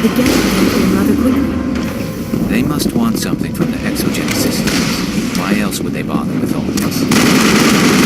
The Geth came rather quickly. They must want something from the exogenic systems. Why else would they bother with all of this?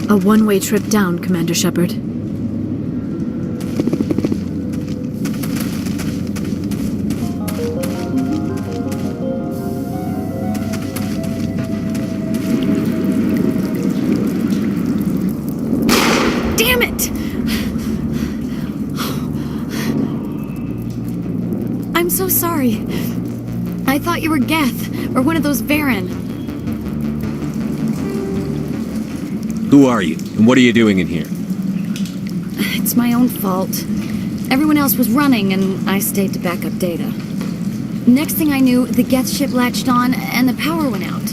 A one-way trip down, Commander Shepard. Damn it! I'm so sorry. I thought you were Geth, or one of those Varen. Who are you, and what are you doing in here? It's my own fault. Everyone else was running, and I stayed to back up data. Next thing I knew, the Geth ship latched on, and the power went out.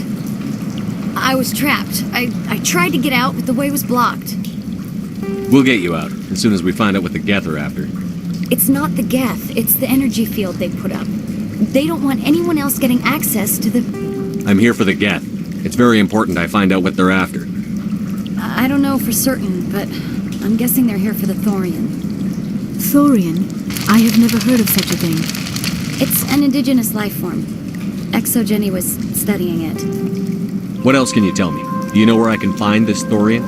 I was trapped. I tried to get out, but the way was blocked. We'll get you out, as soon as we find out what the Geth are after. It's not the Geth, it's the energy field they put up. They don't want anyone else getting access to the... I'm here for the Geth. It's very important I find out what they're after. I don't know for certain, but I'm guessing they're here for the Thorian. Thorian? I have never heard of such a thing. It's an indigenous life form. Exogeny was studying it. What else can you tell me? Do you know where I can find this Thorian?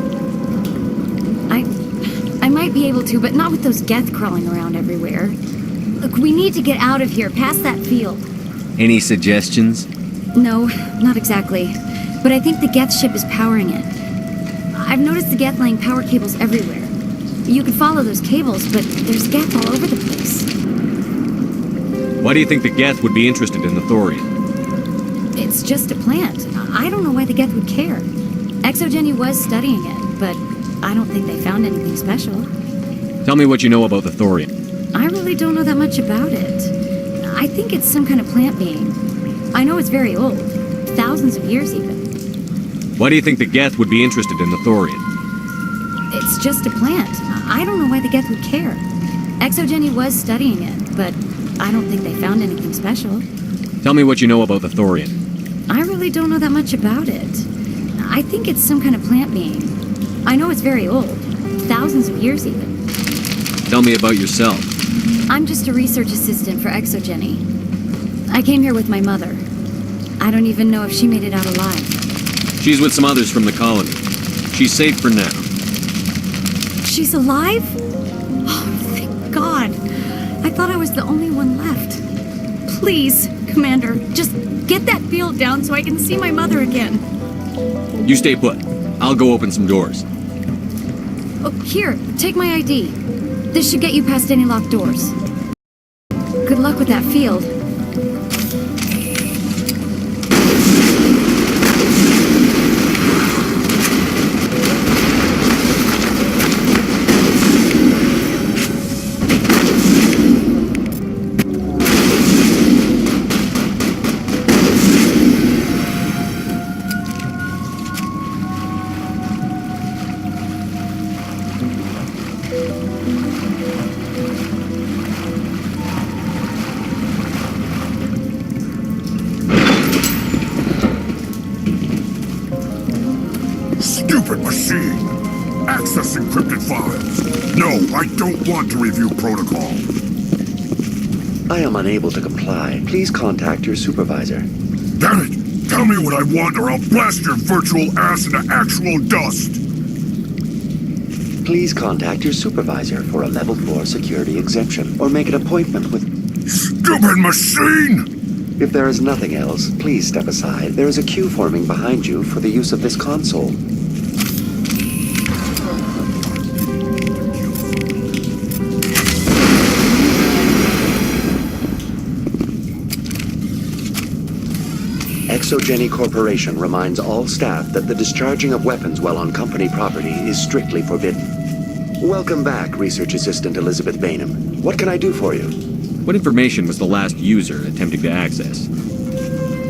I might be able to, but not with those Geth crawling around everywhere. Look, we need to get out of here, past that field. Any suggestions? No, not exactly. But I think the Geth ship is powering it. I've noticed the Geth laying power cables everywhere. You could follow those cables, but there's Geth all over the place. Why do you think the Geth would be interested in the Thorian? It's just a plant. I don't know why the Geth would care. Exogeny was studying it, but I don't think they found anything special. Tell me what you know about the Thorian. I really don't know that much about it. I think it's some kind of plant being. I know it's very old. Thousands of years, even. Why do you think the Geth would be interested in the Thorian? It's just a plant. I don't know why the Geth would care. Exogeny was studying it, but I don't think they found anything special. Tell me what you know about the Thorian. I really don't know that much about it. I think it's some kind of plant being. I know it's very old. Thousands of years, even. Tell me about yourself. I'm just a research assistant for Exogeny. I came here with my mother. I don't even know if she made it out alive. She's with some others from the colony. She's safe for now. She's alive? Oh, thank God. I thought I was the only one left. Please, Commander, just get that field down so I can see my mother again. You stay put. I'll go open some doors. Oh, here, take my ID. This should get you past any locked doors. Good luck with that field. Stupid machine! Access encrypted files! No, I don't want to review protocol! I am unable to comply. Please contact your supervisor. Damn it! Tell me what I want or I'll blast your virtual ass into actual dust! Please contact your supervisor for a level 4 security exemption, or make an appointment with... Stupid machine! If there is nothing else, please step aside. There is a queue forming behind you for the use of this console. Exogeny Corporation reminds all staff that the discharging of weapons while on company property is strictly forbidden. Welcome back, Research Assistant Elizabeth Bainham. What can I do for you? What information was the last user attempting to access?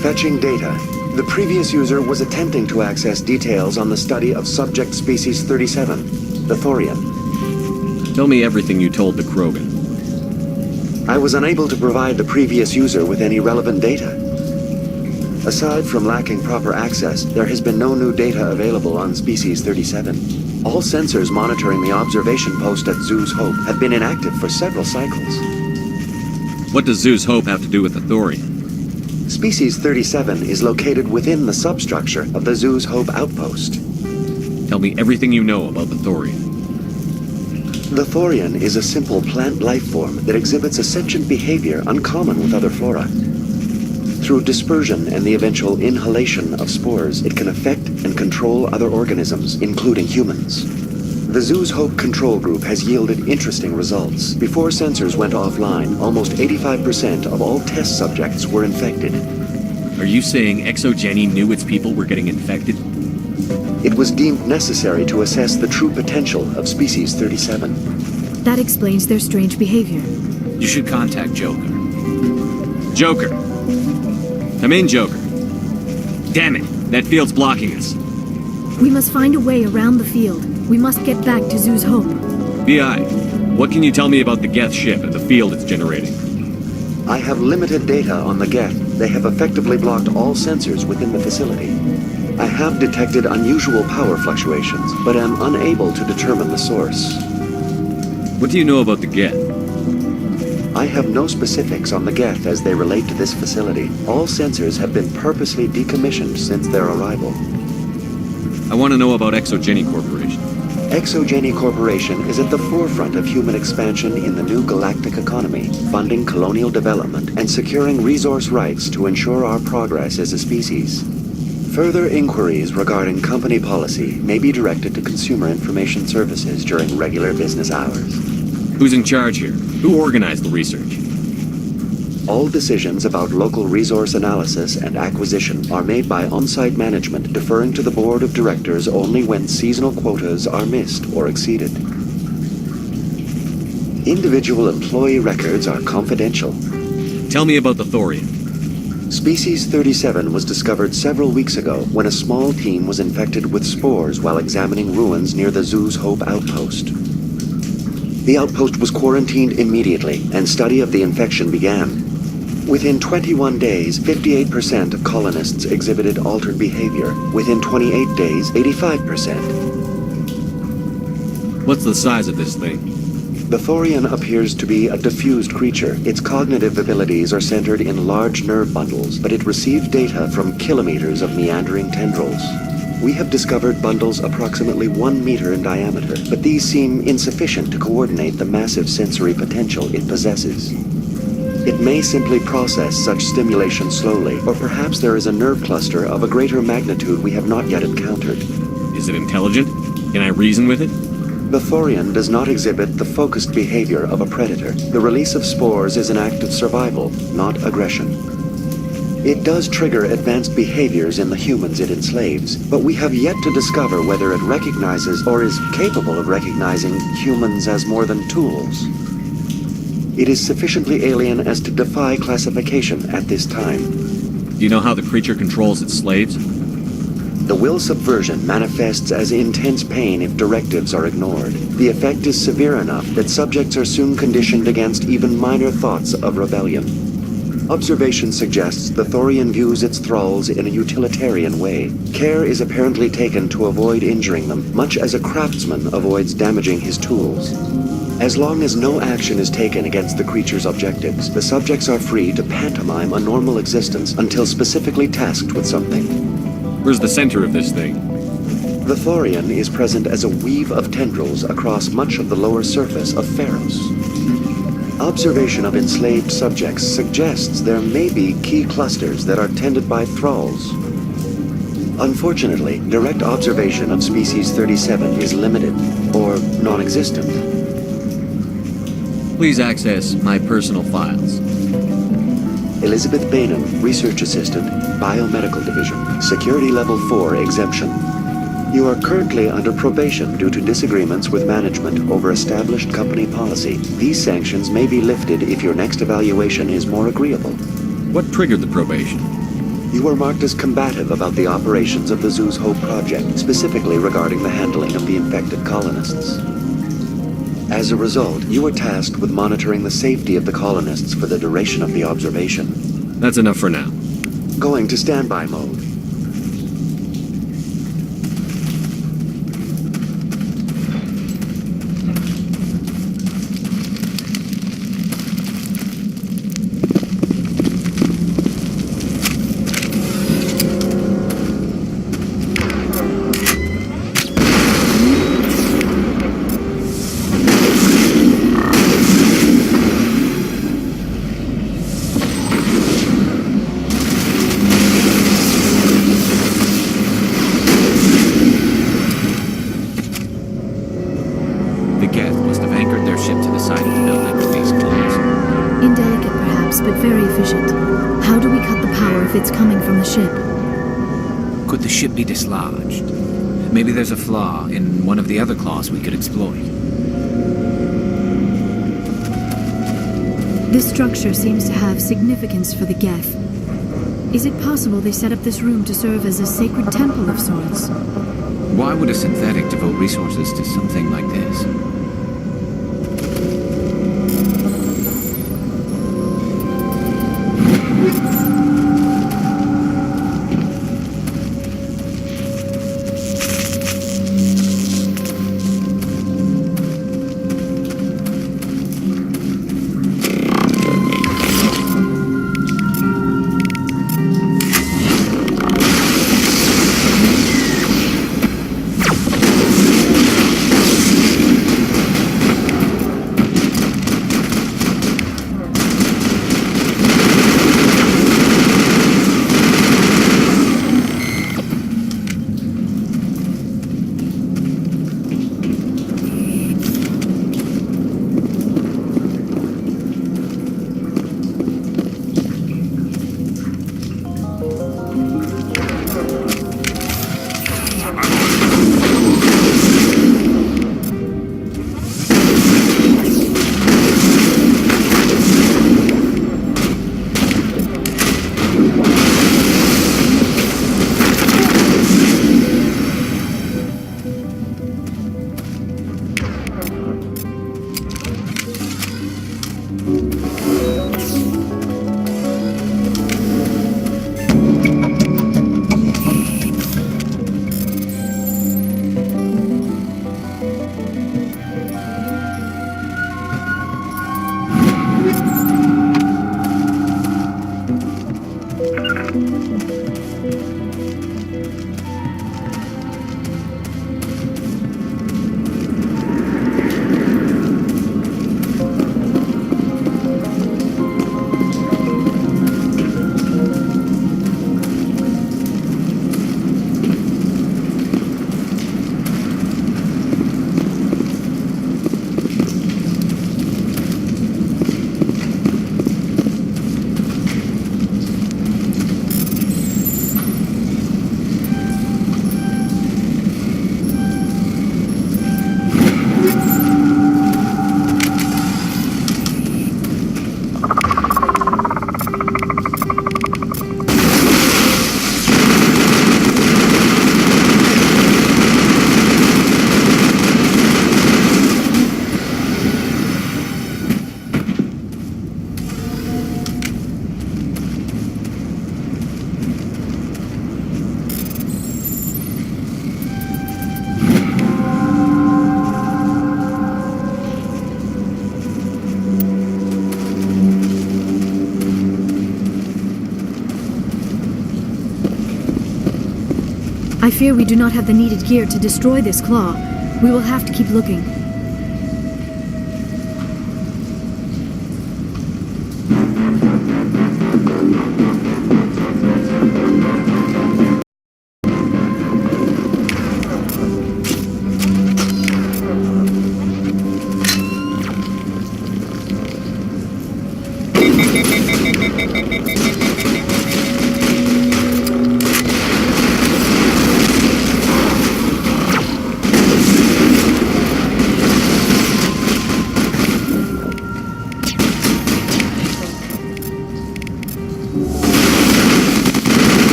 Fetching data. The previous user was attempting to access details on the study of subject species 37, the Thorian. Tell me everything you told the Krogan. I was unable to provide the previous user with any relevant data. Aside from lacking proper access, there has been no new data available on Species 37. All sensors monitoring the observation post at Zoo's Hope have been inactive for several cycles. What does Zoo's Hope have to do with the Thorian? Species 37 is located within the substructure of the Zoo's Hope outpost. Tell me everything you know about the Thorian. The Thorian is a simple plant life form that exhibits a sentient behavior uncommon with other flora. Through dispersion and the eventual inhalation of spores, it can affect and control other organisms, including humans. The Zoo's Hope control group has yielded interesting results. Before sensors went offline, almost 85% of all test subjects were infected. Are you saying Exogeny knew its people were getting infected? It was deemed necessary to assess the true potential of Species 37. That explains their strange behavior. You should contact Joker. Joker! Come in, Joker. Damn it! That field's blocking us. We must find a way around the field. We must get back to Zoo's Hope. BI, what can you tell me about the Geth ship and the field it's generating? I have limited data on the Geth. They have effectively blocked all sensors within the facility. I have detected unusual power fluctuations, but am unable to determine the source. What do you know about the Geth? I have no specifics on the Geth as they relate to this facility. All sensors have been purposely decommissioned since their arrival. I want to know about Exogeny Corporation. Exogeny Corporation is at the forefront of human expansion in the new galactic economy, funding colonial development and securing resource rights to ensure our progress as a species. Further inquiries regarding company policy may be directed to Consumer Information Services during regular business hours. Who's in charge here? Who organized the research? All decisions about local resource analysis and acquisition are made by on-site management, deferring to the board of directors only when seasonal quotas are missed or exceeded. Individual employee records are confidential. Tell me about the Thorian. Species 37 was discovered several weeks ago when a small team was infected with spores while examining ruins near the Zoo's Hope outpost. The outpost was quarantined immediately, and study of the infection began. Within 21 days, 58% of colonists exhibited altered behavior. Within 28 days, 85%. What's the size of this thing? The Thorian appears to be a diffused creature. Its cognitive abilities are centered in large nerve bundles, but it receives data from kilometers of meandering tendrils. We have discovered bundles approximately 1 meter in diameter, but these seem insufficient to coordinate the massive sensory potential it possesses. It may simply process such stimulation slowly, or perhaps there is a nerve cluster of a greater magnitude we have not yet encountered. Is it intelligent? Can I reason with it? The Thorian does not exhibit the focused behavior of a predator. The release of spores is an act of survival, not aggression. It does trigger advanced behaviors in the humans it enslaves, but we have yet to discover whether it recognizes or is capable of recognizing humans as more than tools. It is sufficiently alien as to defy classification at this time. Do you know how the creature controls its slaves? The will subversion manifests as intense pain if directives are ignored. The effect is severe enough that subjects are soon conditioned against even minor thoughts of rebellion. Observation suggests the Thorian views its thralls in a utilitarian way. Care is apparently taken to avoid injuring them, much as a craftsman avoids damaging his tools. As long as no action is taken against the creature's objectives, the subjects are free to pantomime a normal existence until specifically tasked with something. Where's the center of this thing? The Thorian is present as a weave of tendrils across much of the lower surface of Feros. Observation of enslaved subjects suggests there may be key clusters that are tended by thralls. Unfortunately, direct observation of species 37 is limited, or non-existent. Please access my personal files. Elizabeth Bainham, Research Assistant, Biomedical Division, Security Level 4 exemption. You are currently under probation due to disagreements with management over established company policy. These sanctions may be lifted if your next evaluation is more agreeable. What triggered the probation? You were marked as combative about the operations of the Zoo's Hope project, specifically regarding the handling of the infected colonists. As a result, you were tasked with monitoring the safety of the colonists for the duration of the observation. That's enough for now. Going to standby mode. The Geth must have anchored their ship to the side of the building with these claws. Indelicate perhaps, but very efficient. How do we cut the power if it's coming from the ship? Could the ship be dislodged? Maybe there's a flaw in one of the other claws we could exploit. This structure seems to have significance for the Geth. Is it possible they set up this room to serve as a sacred temple of sorts? Why would a synthetic devote resources to something like this? fear we do not have the needed gear to destroy this claw. We will have to keep looking.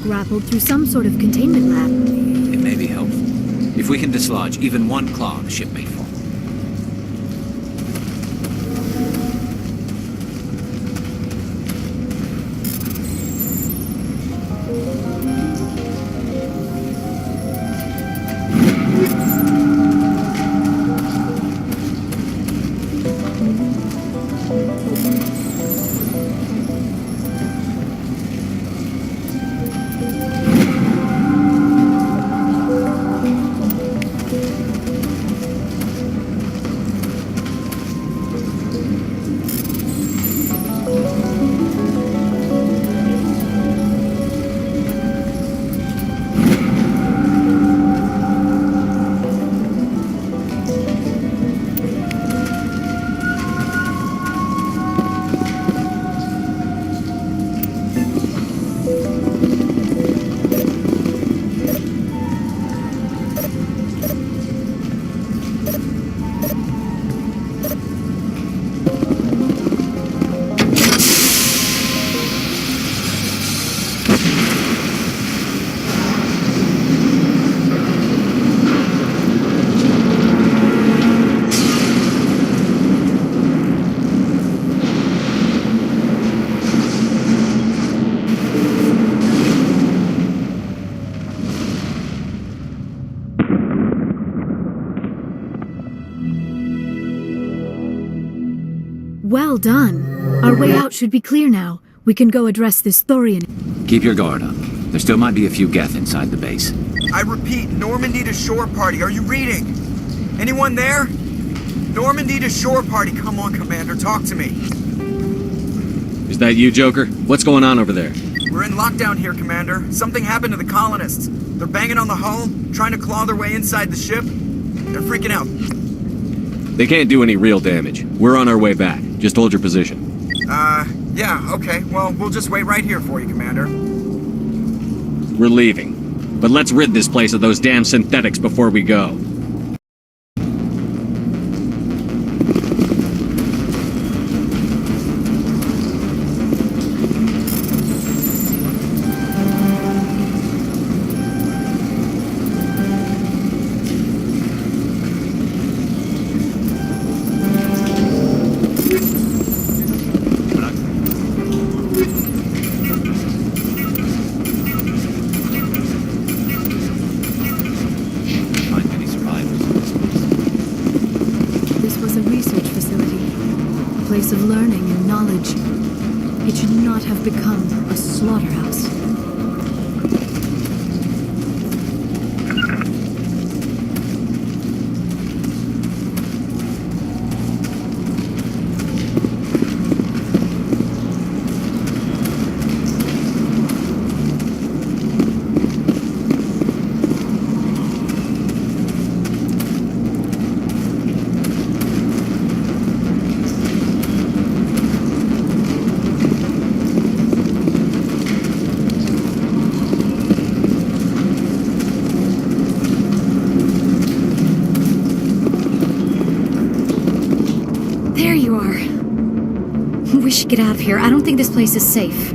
Grappled through some sort of containment lab. It may be helpful. If we can dislodge even one claw, the ship may fall. Well done. Our way out should be clear now. We can go address this Thorian. Keep your guard up. There still might be a few Geth inside the base. I repeat, Normandy to shore party. Are you reading? Anyone there? Normandy to shore party. Come on, Commander, talk to me. Is that you, Joker? What's going on over there? We're in lockdown here, Commander. Something happened to the colonists. They're banging on the hull, trying to claw their way inside the ship. They're freaking out. They can't do any real damage. We're on our way back. Just hold your position. Yeah, okay. Well, we'll just wait right here for you, Commander. We're leaving. But let's rid this place of those damn synthetics before we go. Of learning and knowledge. It should not have become a slaughterhouse. We should get out of here. I don't think this place is safe.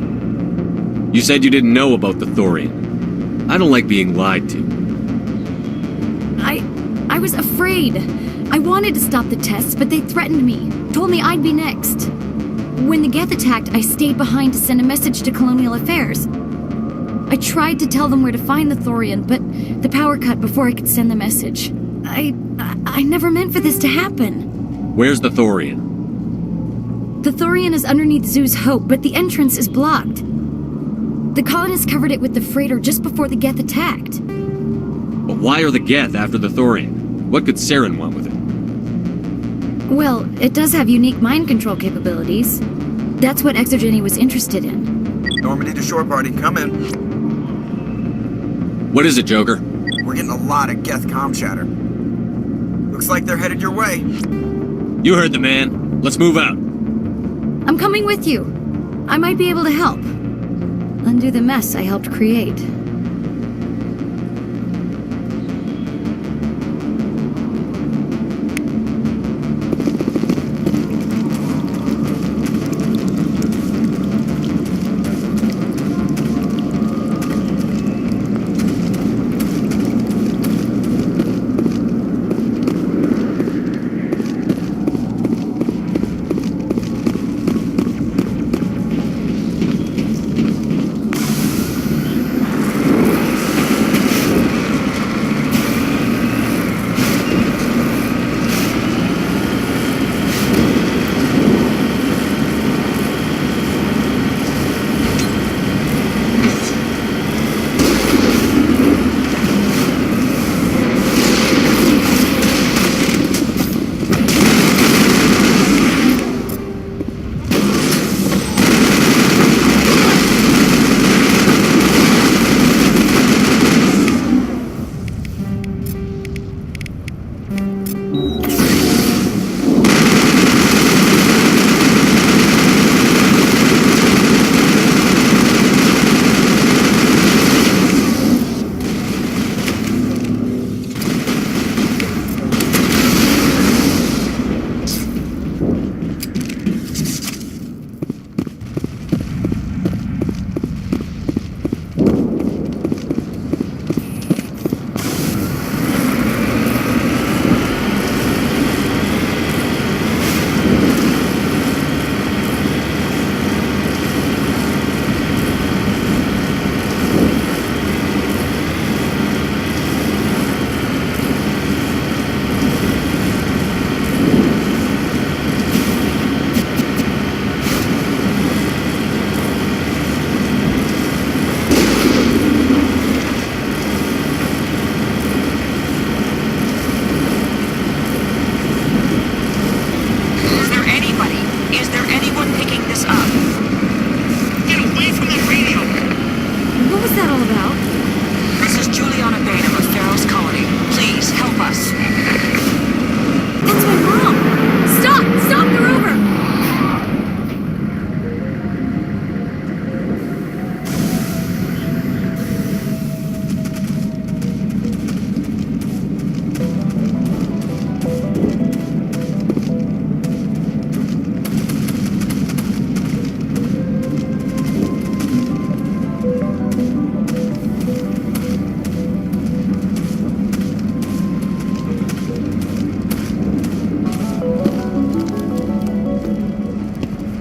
You said you didn't know about the Thorian. I don't like being lied to. I was afraid. I wanted to stop the tests, but they threatened me. Told me I'd be next. When the Geth attacked, I stayed behind to send a message to Colonial Affairs. I tried to tell them where to find the Thorian, but the power cut before I could send the message. I never meant for this to happen. Where's the Thorian? The Thorian is underneath Zoo's Hope, but the entrance is blocked. The colonists covered it with the freighter just before the Geth attacked. But why are the Geth after the Thorian? What could Saren want with it? Well, it does have unique mind control capabilities. That's what Exogeny was interested in. Normandy to shore party, come in. What is it, Joker? We're getting a lot of Geth comm chatter. Looks like they're headed your way. You heard the man. Let's move out. I'm coming with you. I might be able to help. Undo the mess I helped create.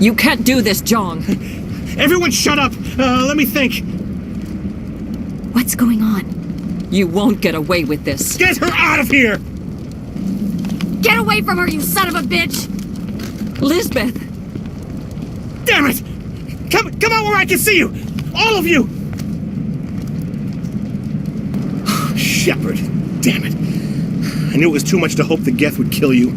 You can't do this, John. Everyone shut up! Let me think. What's going on? You won't get away with this. Get her out of here! Get away from her, you son of a bitch! Lisbeth! Damn it! Come out where I can see you! All of you! Shepard, damn it. I knew it was too much to hope the Geth would kill you.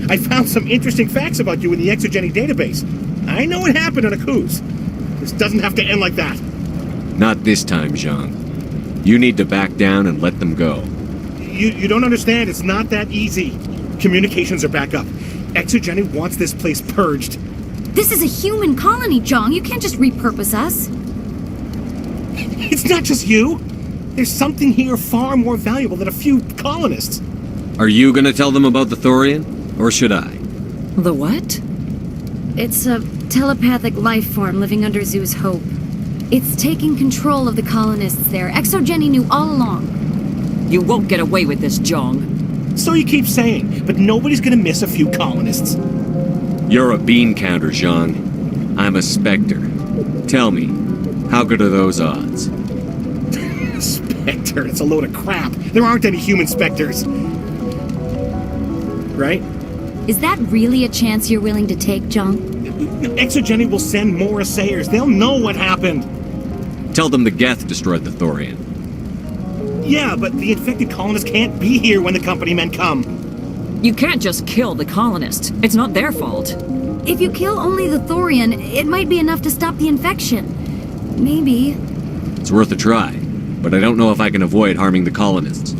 I found some interesting facts about you in the Exogeny database. I know it happened on a cruise. This doesn't have to end like that. Not this time, Jean. You need to back down and let them go. You don't understand. It's not that easy. Communications are back up. Exogeny wants this place purged. This is a human colony, John. You can't just repurpose us. It's not just you. There's something here far more valuable than a few colonists. Are you gonna tell them about the Thorian? Or should I? The what? It's a telepathic life form living under Zoo's Hope. It's taking control of the colonists there. Exogeny knew all along. You won't get away with this, John. So you keep saying, but nobody's gonna miss a few colonists. You're a bean counter, Jean. I'm a Spectre. Tell me, how good are those odds? Spectre, it's a load of crap. There aren't any human Spectres. right? Is that really a chance you're willing to take, John? Exogeny will send more assayers. They'll know what happened. Tell them the Geth destroyed the Thorian. Yeah, but the infected colonists can't be here when the company men come. You can't just kill the colonists. It's not their fault. If you kill only the Thorian, it might be enough to stop the infection. Maybe. It's worth a try, but I don't know if I can avoid harming the colonists.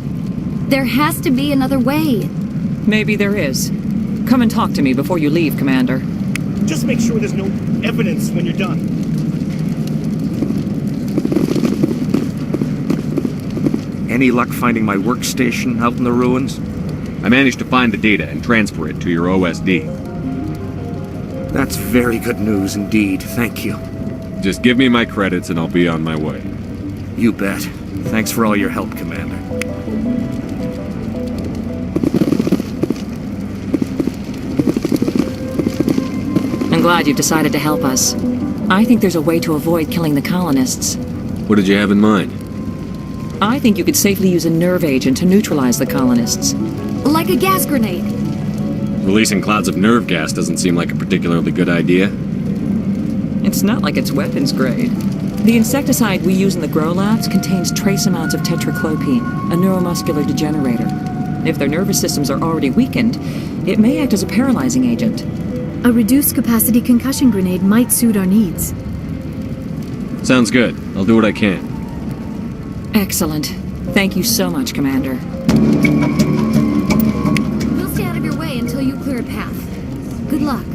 There has to be another way. Maybe there is. Come and talk to me before you leave, Commander. Just make sure there's no evidence when you're done. Any luck finding my workstation out in the ruins? I managed to find the data and transfer it to your OSD. That's very good news indeed, thank you. Just give me my credits and I'll be on my way. You bet. Thanks for all your help, Commander. I'm glad you've decided to help us. I think there's a way to avoid killing the colonists. What did you have in mind? I think you could safely use a nerve agent to neutralize the colonists. Like a gas grenade. Releasing clouds of nerve gas doesn't seem like a particularly good idea. It's not like it's weapons grade. The insecticide we use in the grow labs contains trace amounts of tetraclopine, a neuromuscular degenerator. If their nervous systems are already weakened, it may act as a paralyzing agent. A reduced capacity concussion grenade might suit our needs. Sounds good. I'll do what I can. Excellent. Thank you so much, Commander. We'll stay out of your way until you clear a path. Good luck.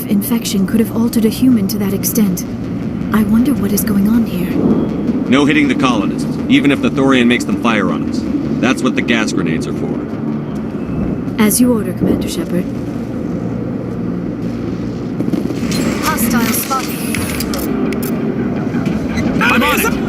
Infection could have altered a human to that extent. I wonder what is going on here. No hitting the colonists, even if the Thorian makes them fire on us. That's what the gas grenades are for. As you order, Commander Shepard. Hostile spotted. I'm on it!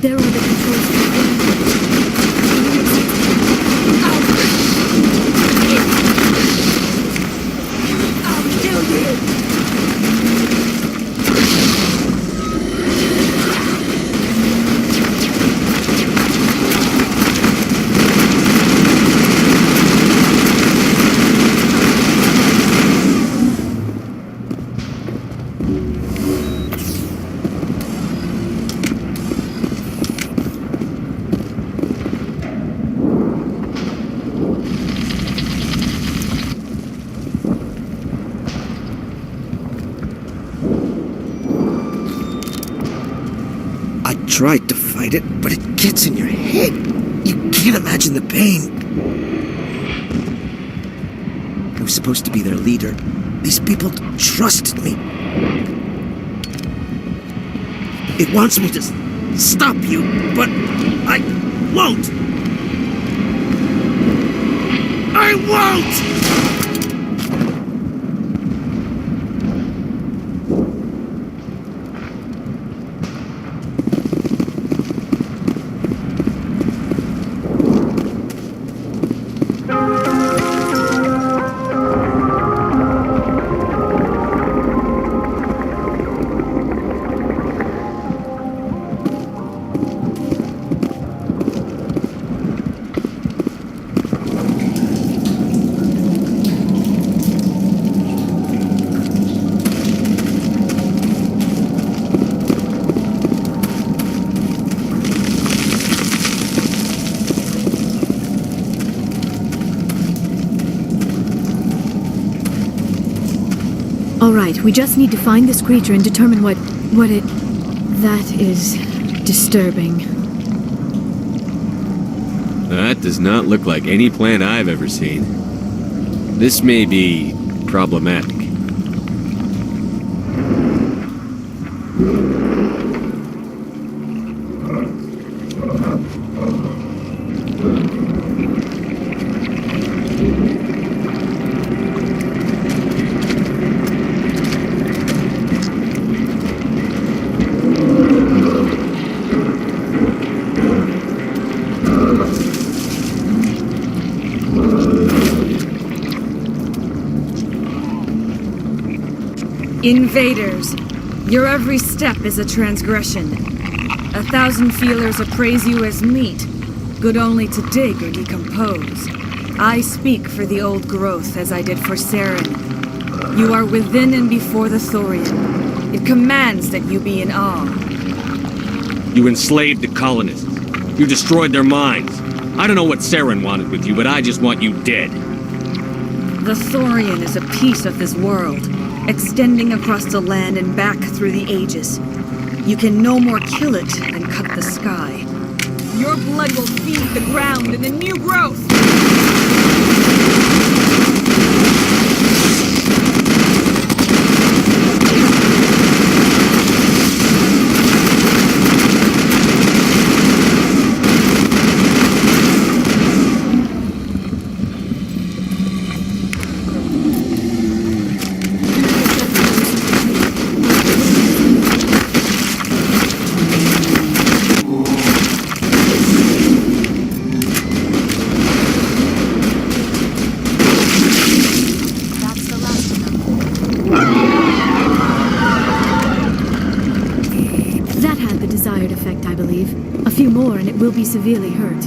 There are the controls for I'll kill you! Tried to fight it, but it gets in your head. You can't imagine the pain. I was supposed to be their leader. These people trusted me. It wants me to stop you, but I won't. I won't! All right, we just need to find this creature and determine what it... That is disturbing. That does not look like any plant I've ever seen. This may be problematic. Invaders, your every step is a transgression. 1,000 feelers appraise you as meat, good only to dig or decompose. I speak for the old growth as I did for Saren. You are within and before the Thorian. It commands that you be in awe. You enslaved the colonists. You destroyed their minds. I don't know what Saren wanted with you, but I just want you dead. The Thorian is a piece of this world, extending across the land and back through the ages. You can no more kill it than cut the sky. Your blood will feed the ground and the new growth! Will be severely hurt.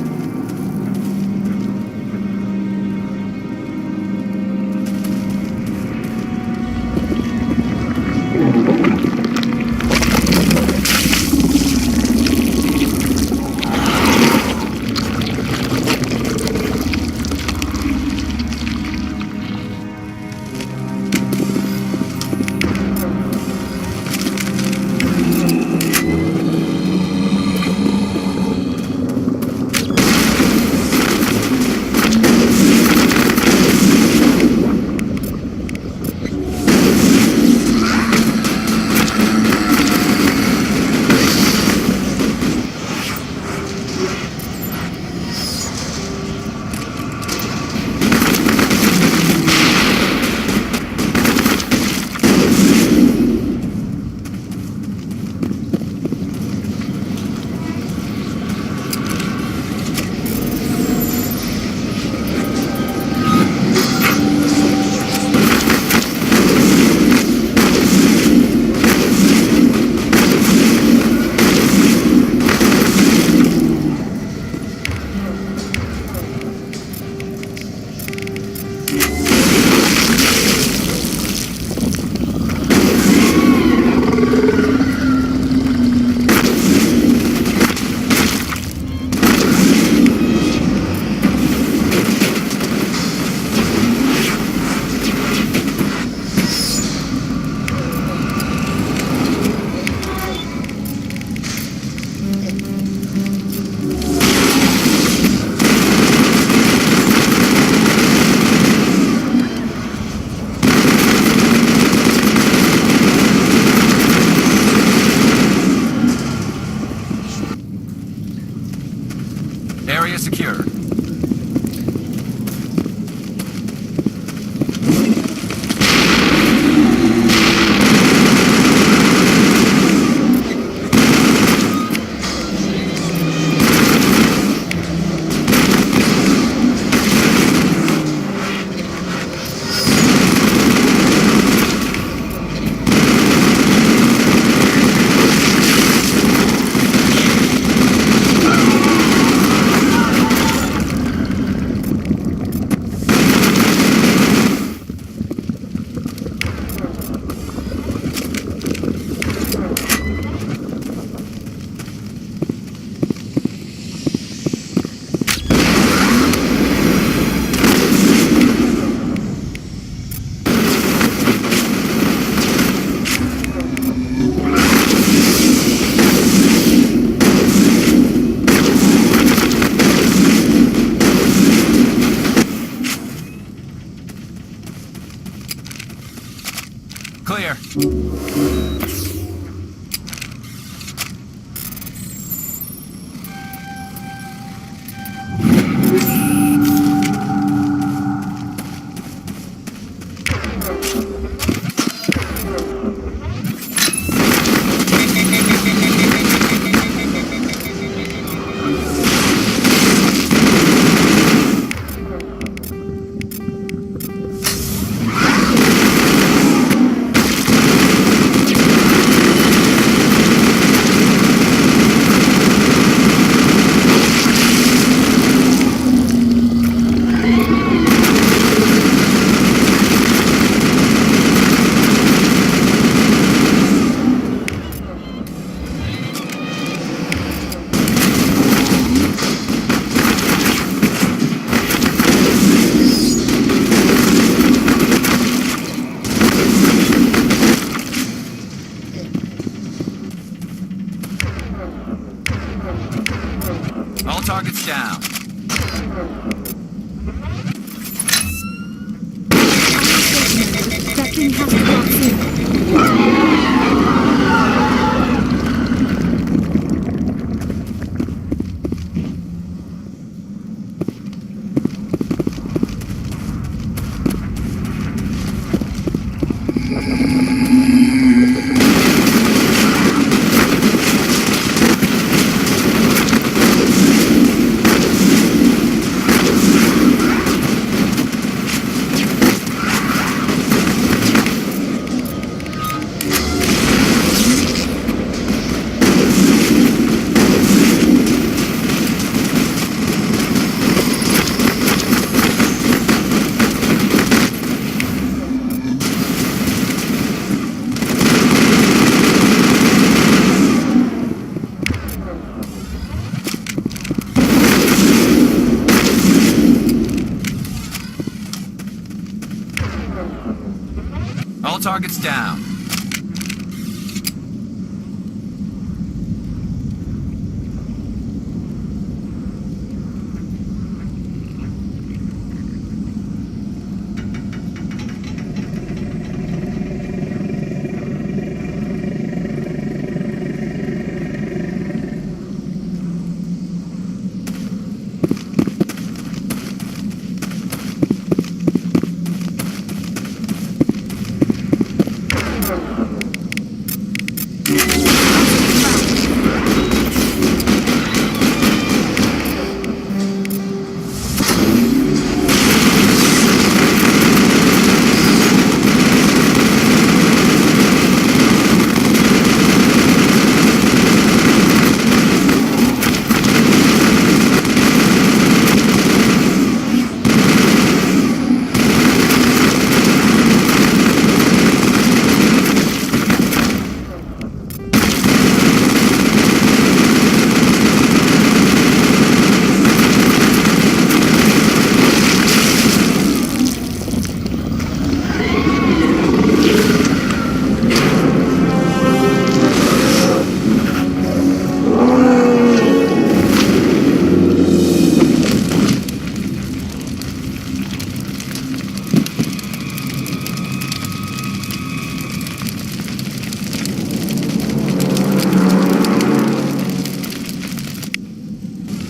targets down. That thing has to walk through. All targets down.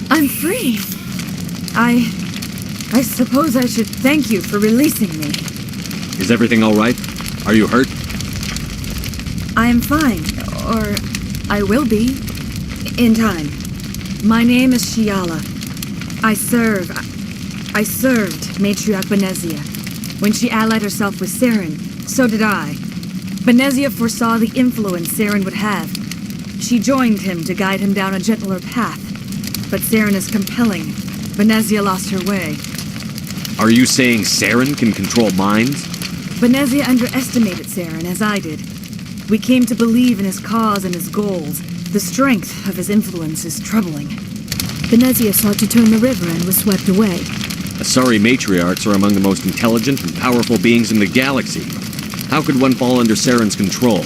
I'm free. I suppose I should thank you for releasing me. Is everything all right? Are you hurt? I am fine, or I will be, in time. My name is Shiala. I served Matriarch Benezia. When she allied herself with Saren, so did I. Benezia foresaw the influence Saren would have. She joined him to guide him down a gentler path. But Saren is compelling. Benezia lost her way. Are you saying Saren can control minds? Benezia underestimated Saren, as I did. We came to believe in his cause and his goals. The strength of his influence is troubling. Benezia sought to turn the river and was swept away. Asari matriarchs are among the most intelligent and powerful beings in the galaxy. How could one fall under Saren's control?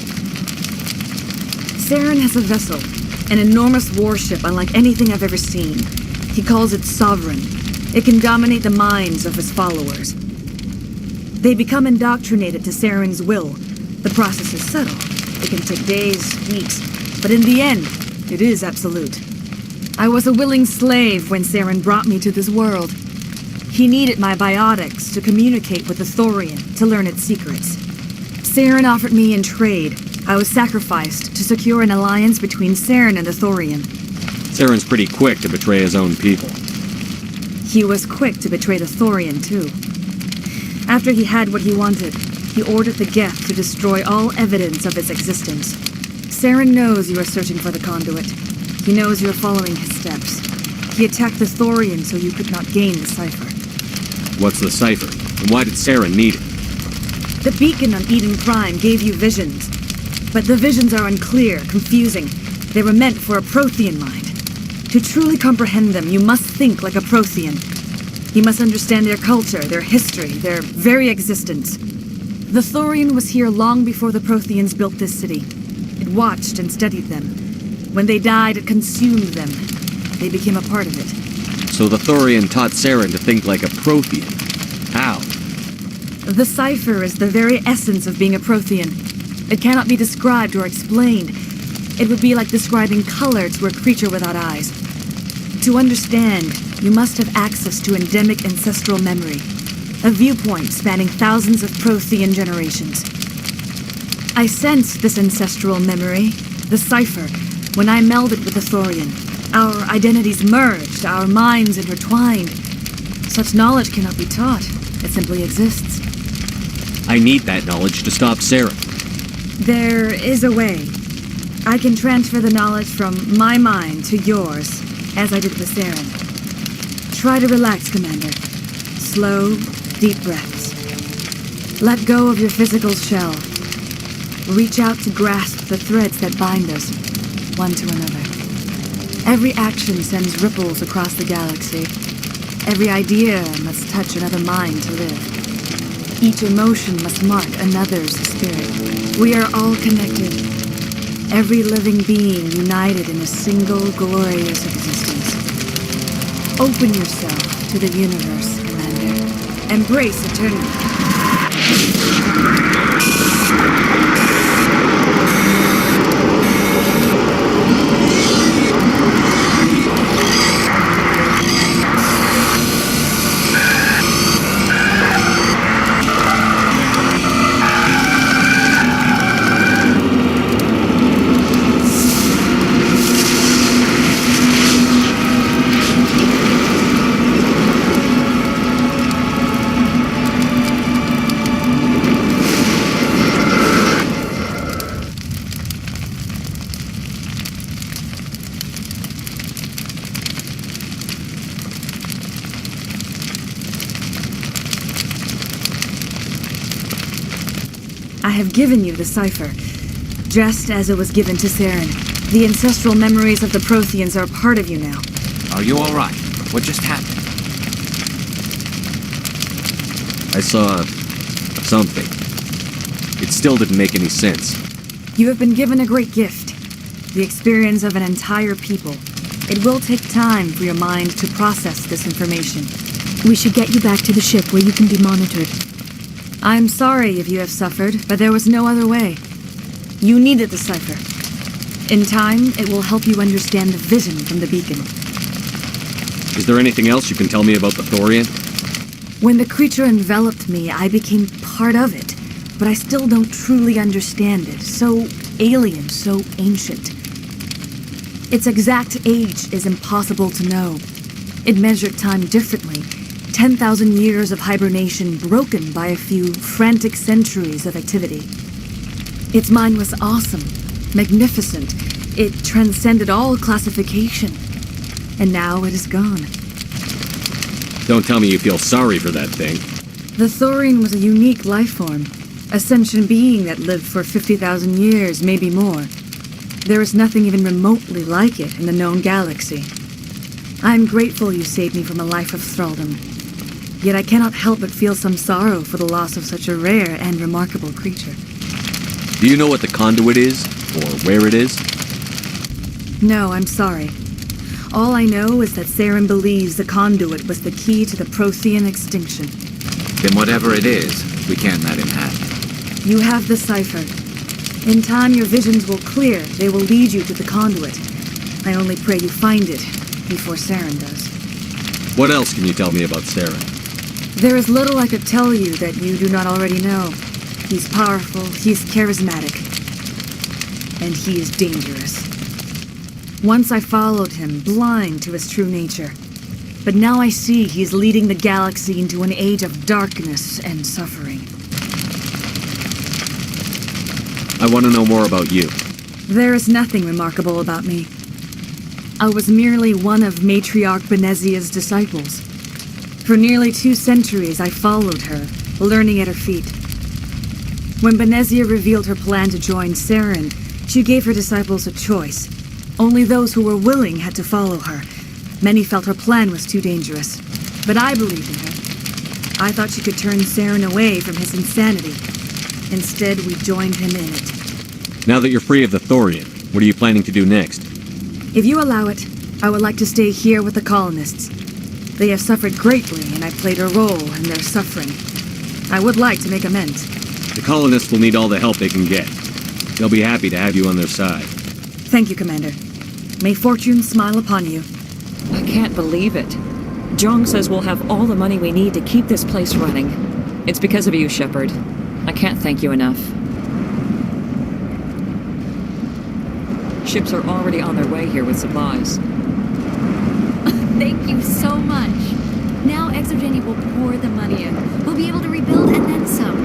Saren has a vessel, an enormous warship unlike anything I've ever seen. He calls it Sovereign. It can dominate the minds of his followers. They become indoctrinated to Saren's will. The process is subtle. It can take days, weeks, but in the end, it is absolute. I was a willing slave when Saren brought me to this world. He needed my biotics to communicate with the Thorian, to learn its secrets. Saren offered me in trade. I was sacrificed to secure an alliance between Saren and the Thorian. Saren's pretty quick to betray his own people. He was quick to betray the Thorian, too. After he had what he wanted, he ordered the Geth to destroy all evidence of its existence. Saren knows you are searching for the conduit. He knows you are following his steps. He attacked the Thorian so you could not gain the cipher. What's the cipher? And why did Saren need it? The beacon on Eden Prime gave you visions. But the visions are unclear, confusing. They were meant for a Prothean mind. To truly comprehend them, you must think like a Prothean. You must understand their culture, their history, their very existence. The Thorian was here long before the Protheans built this city. It watched and studied them. When they died, it consumed them. they became a part of it. So the Thorian taught Saren to think like a Prothean. How? The cipher is the very essence of being a Prothean. It cannot be described or explained. It would be like describing color to a creature without eyes. To understand, you must have access to endemic ancestral memory, a viewpoint spanning thousands of Prothean generations. I sensed this ancestral memory, the cipher, when I melded with the Thorian. Our identities merged, our minds intertwined. Such knowledge cannot be taught. It simply exists. I need that knowledge to stop Saren. There is a way. I can transfer the knowledge from my mind to yours, as I did with Saren. Try to relax, Commander. Slow, deep breaths. Let go of your physical shell. Reach out to grasp the threads that bind us, one to another. Every action sends ripples across the galaxy. Every idea must touch another mind to live. Each emotion must mark another's spirit. We are all connected. Every living being united in a single glorious existence. Open yourself to the universe, Commander. Embrace eternity. I have given you the cipher, just as it was given to Saren. The ancestral memories of the Protheans are a part of you now. Are you all right? What just happened? I saw something. It still didn't make any sense. You have been given a great gift, the experience of an entire people. It will take time for your mind to process this information. We should get you back to the ship where you can be monitored. I'm sorry if you have suffered, but there was no other way. You needed the cipher. In time, it will help you understand the vision from the beacon. Is there anything else you can tell me about the Thorian? When the creature enveloped me, I became part of it, but I still don't truly understand it. So alien, so ancient. Its exact age is impossible to know. It measured time differently. 10,000 years of hibernation broken by a few frantic centuries of activity. Its mind was awesome, magnificent. It transcended all classification. And now it is gone. Don't tell me you feel sorry for that thing. The Thorian was a unique life form, a sentient being that lived for 50,000 years, maybe more. There is nothing even remotely like it in the known galaxy. I'm grateful you saved me from a life of thraldom. Yet I cannot help but feel some sorrow for the loss of such a rare and remarkable creature. Do you know what the conduit is? Or where it is? No, I'm sorry. All I know is that Saren believes the conduit was the key to the Prothean extinction. Then whatever it is, we can't let him have it. You have the cipher. In time, your visions will clear. They will lead you to the conduit. I only pray you find it before Saren does. What else can you tell me about Saren? There is little I could tell you that you do not already know. He's powerful, he's charismatic, and he is dangerous. Once I followed him, blind to his true nature. But now I see he's leading the galaxy into an age of darkness and suffering. I want to know more about you. There is nothing remarkable about me. I was merely one of Matriarch Benezia's disciples. For nearly 2 centuries, I followed her, learning at her feet. When Benezia revealed her plan to join Saren, she gave her disciples a choice. Only those who were willing had to follow her. Many felt her plan was too dangerous, but I believed in her. I thought she could turn Saren away from his insanity. Instead, we joined him in it. Now that you're free of the Thorian, what are you planning to do next? If you allow it, I would like to stay here with the colonists. They have suffered greatly, and I played a role in their suffering. I would like to make amends. The colonists will need all the help they can get. They'll be happy to have you on their side. Thank you, Commander. May fortune smile upon you. I can't believe it. Jong says we'll have all the money we need to keep this place running. It's because of you, Shepard. I can't thank you enough. Ships are already on their way here with supplies. Thank you so much. Now Exogeny will pour the money in. We'll be able to rebuild and then some.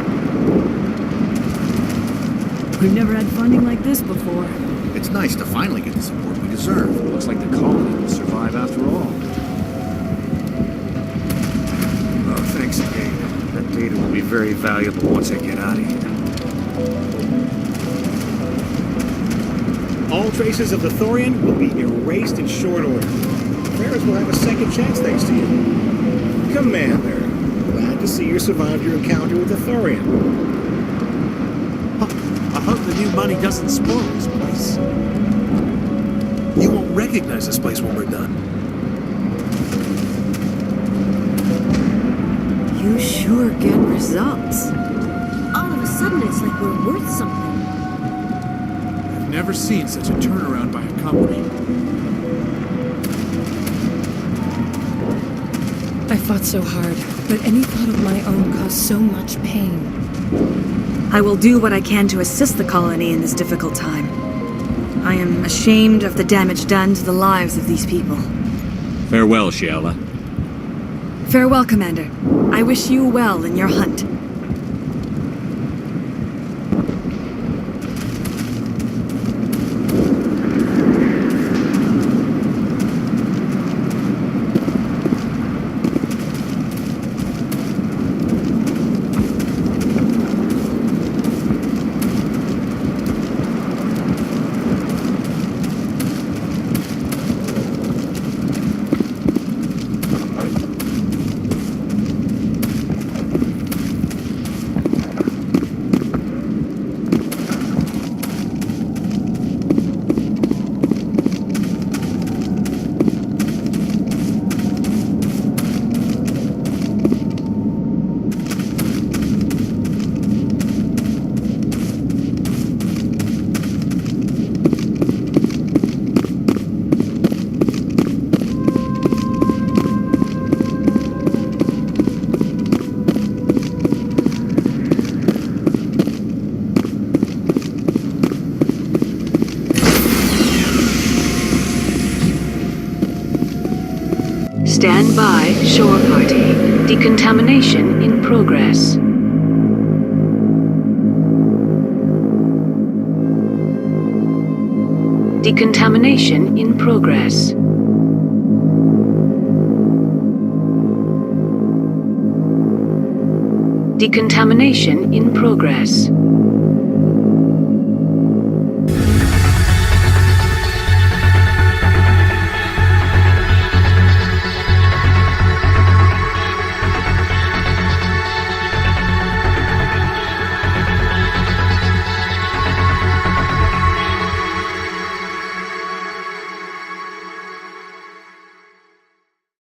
We've never had funding like this before. It's nice to finally get the support we deserve. Looks like the colony will survive after all. Oh, thanks again. That data will be very valuable once I get out of here. All traces of the Thorian will be erased in short order. Feros will have a second chance thanks to you. Commander, glad to see you survived your encounter with the Thorian. I hope the new money doesn't spoil this place. You won't recognize this place when we're done. You sure get results. All of a sudden, it's like we're worth something. I've never seen such a turnaround by a company. I fought so hard, but any thought of my own caused so much pain. I will do what I can to assist the colony in this difficult time. I am ashamed of the damage done to the lives of these people. Farewell, Shiala. Farewell, Commander. I wish you well in your hunt. Stand by, shore party. Decontamination in progress. Decontamination in progress. Decontamination in progress.